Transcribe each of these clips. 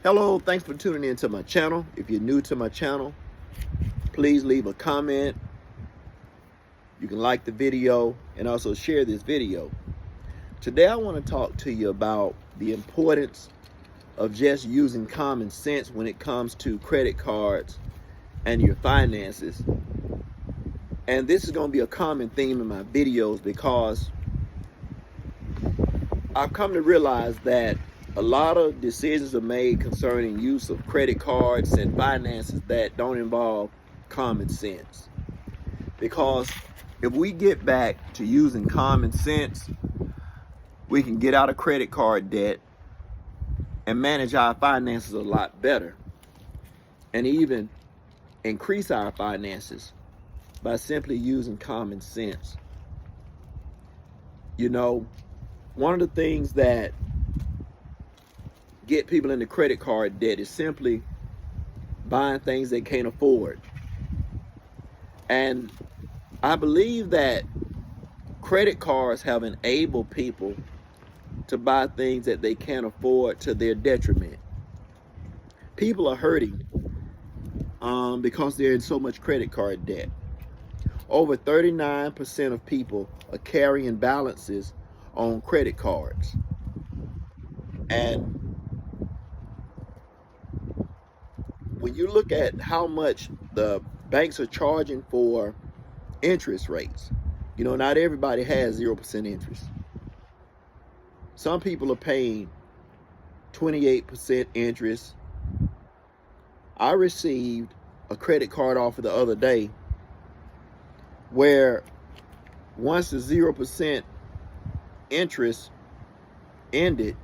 Hello, thanks for tuning in to my channel. If you're new to my channel, please leave a comment. You can like the video and also share this video. Today I want to talk to you about the importance of just using common sense when it comes to credit cards and your finances. And this is going to be a common theme in my videos because I've come to realize that a lot of decisions are made concerning use of credit cards and finances that don't involve common sense. Because if we get back to using common sense, we can get out of credit card debt and manage our finances a lot better, and even increase our finances by simply using common sense. You know, one of the things that get people into credit card debt is simply buying things they can't afford. And I believe that credit cards have enabled people to buy things that they can't afford to their detriment. People are hurting because they're in so much credit card debt. Over 39% of people are carrying balances on credit cards. And when you look at how much the banks are charging for interest rates, you know, not everybody has 0% interest. Some people are paying 28% interest. I received a credit card offer the other day where once the 0% interest ended,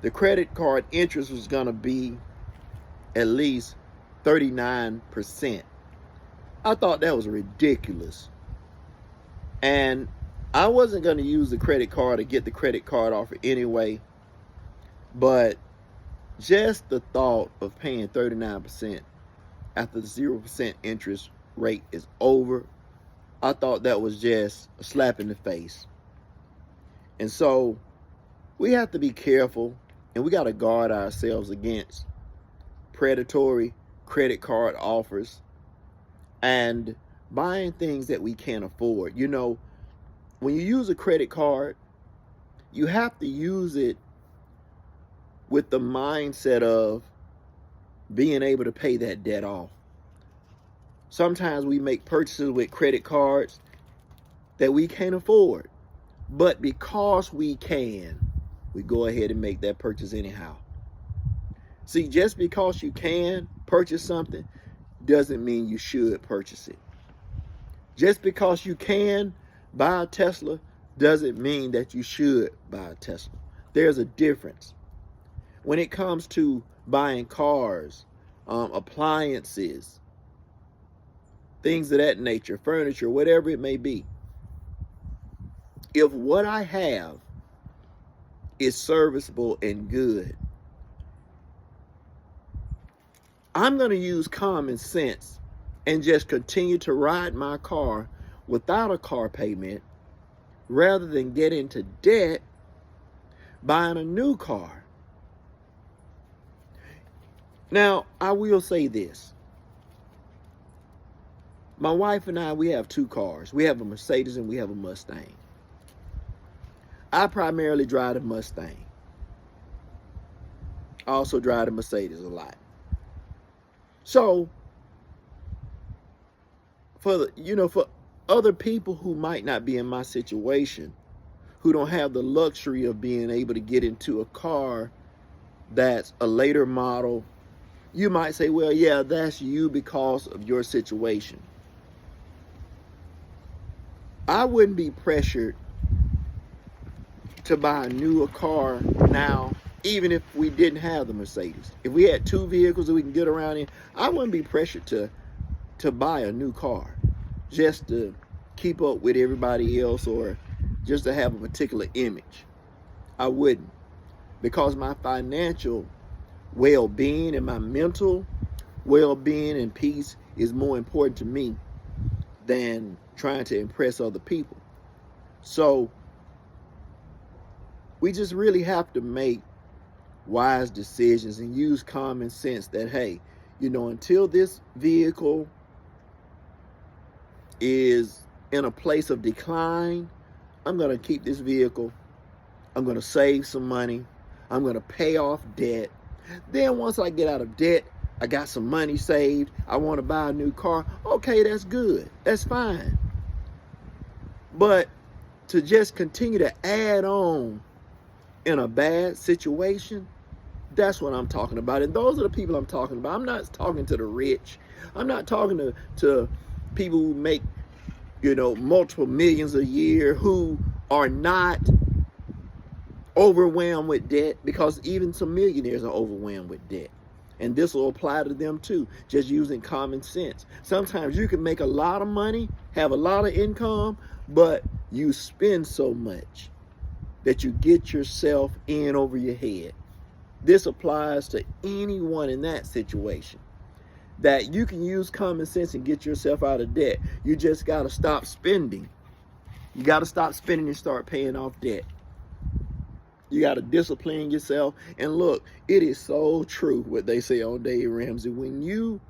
the credit card interest was going to be at least 39%. I thought that was ridiculous. And I wasn't going to use the credit card to get the credit card offer anyway. But just the thought of paying 39% after the 0% interest rate is over, I thought that was just a slap in the face. And so we have to be careful, and we got to guard ourselves against predatory credit card offers and buying things that we can't afford. You know, when you use a credit card, you have to use it with the mindset of being able to pay that debt off. Sometimes we make purchases with credit cards that we can't afford, but because we can, we go ahead and make that purchase anyhow. See, just because you can purchase something doesn't mean you should purchase it. Just because you can buy a Tesla doesn't mean that you should buy a Tesla. There's a difference. When it comes to buying cars, appliances, things of that nature, furniture, whatever it may be, if what I have is serviceable and good, I'm going to use common sense and just continue to ride my car without a car payment rather than get into debt buying a new car. Now, I will say this. My wife and I, we have two cars. We have a Mercedes and we have a Mustang. I primarily drive the Mustang. I also drive the Mercedes a lot. So, for other people who might not be in my situation, who don't have the luxury of being able to get into a car that's a later model, you might say, well, yeah, that's you because of your situation. I wouldn't be pressured to buy a newer car now, even if we didn't have the Mercedes. If we had two vehicles that we can get around in, I wouldn't be pressured to buy a new car just to keep up with everybody else or just to have a particular image. I wouldn't, because my financial well-being and my mental well-being and peace is more important to me than trying to impress other people. So we just really have to make wise decisions and use common sense that, hey, you know, until this vehicle is in a place of decline, I'm going to keep this vehicle. I'm going to save some money. I'm going to pay off debt. Then once I get out of debt, I got some money saved. I want to buy a new car. Okay, that's good. That's fine. But to just continue to add on in a bad situation, that's what I'm talking about. And those are the people I'm talking about. I'm not talking to the rich. I'm not talking to people who make, you know, multiple millions a year, who are not overwhelmed with debt, because even some millionaires are overwhelmed with debt. And this will apply to them too, just using common sense. Sometimes you can make a lot of money, have a lot of income, but you spend so much that you get yourself in over your head. This applies to anyone in that situation, that you can use common sense and get yourself out of debt. You just got to stop spending. You got to stop spending and start paying off debt. You got to discipline yourself. And look, it is so true what they say on Dave Ramsey. When you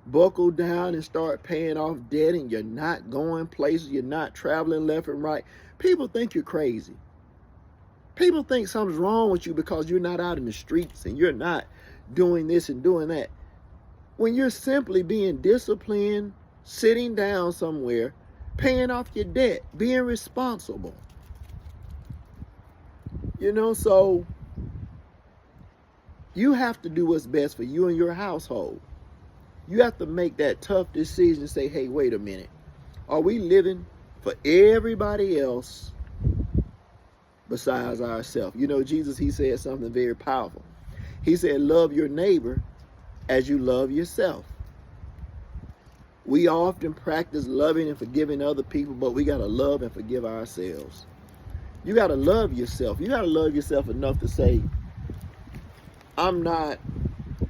buckle down and start paying off debt and you're not going places, you're not traveling left and right, people think you're crazy. People think something's wrong with you because you're not out in the streets and you're not doing this and doing that. When you're simply being disciplined, sitting down somewhere, paying off your debt, being responsible. You know, so you have to do what's best for you and your household. You have to make that tough decision and say, hey, wait a minute. Are we living for everybody else besides ourselves? You know, Jesus, he said something very powerful. He said, love your neighbor as you love yourself. We often practice loving and forgiving other people, but we got to love and forgive ourselves. You got to love yourself. You got to love yourself enough to say, I'm not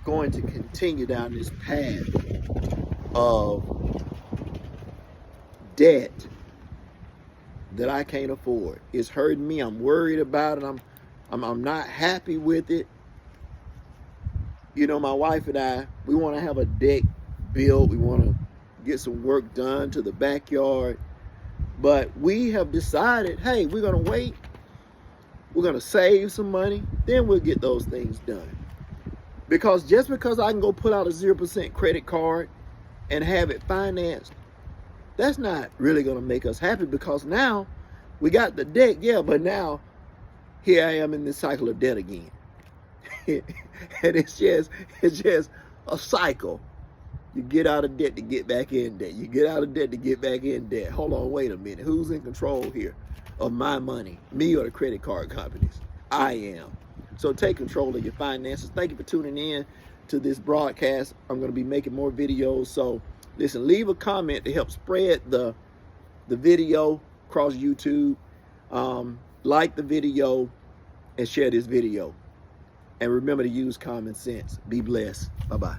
going to continue down this path of debt that I can't afford. It's hurting me. I'm worried about it. I'm not happy with it. You know, my wife and I, we want to have a deck built. We want to get some work done to the backyard. But we have decided, hey, we're going to wait. We're going to save some money. Then we'll get those things done. Because just because I can go pull out a 0% credit card and have it financed, that's not really going to make us happy, because now we got the debt, yeah, but now here I am in this cycle of debt again. And it's just a cycle. You get out of debt to get back in debt. You get out of debt to get back in debt. Hold on, wait a minute. Who's in control here of my money? Me or the credit card companies? I am. So take control of your finances. Thank you for tuning in to this broadcast. I'm going to be making more videos. So listen, leave a comment to help spread the video across YouTube. Like the video and share this video. And remember to use common sense. Be blessed. Bye-bye.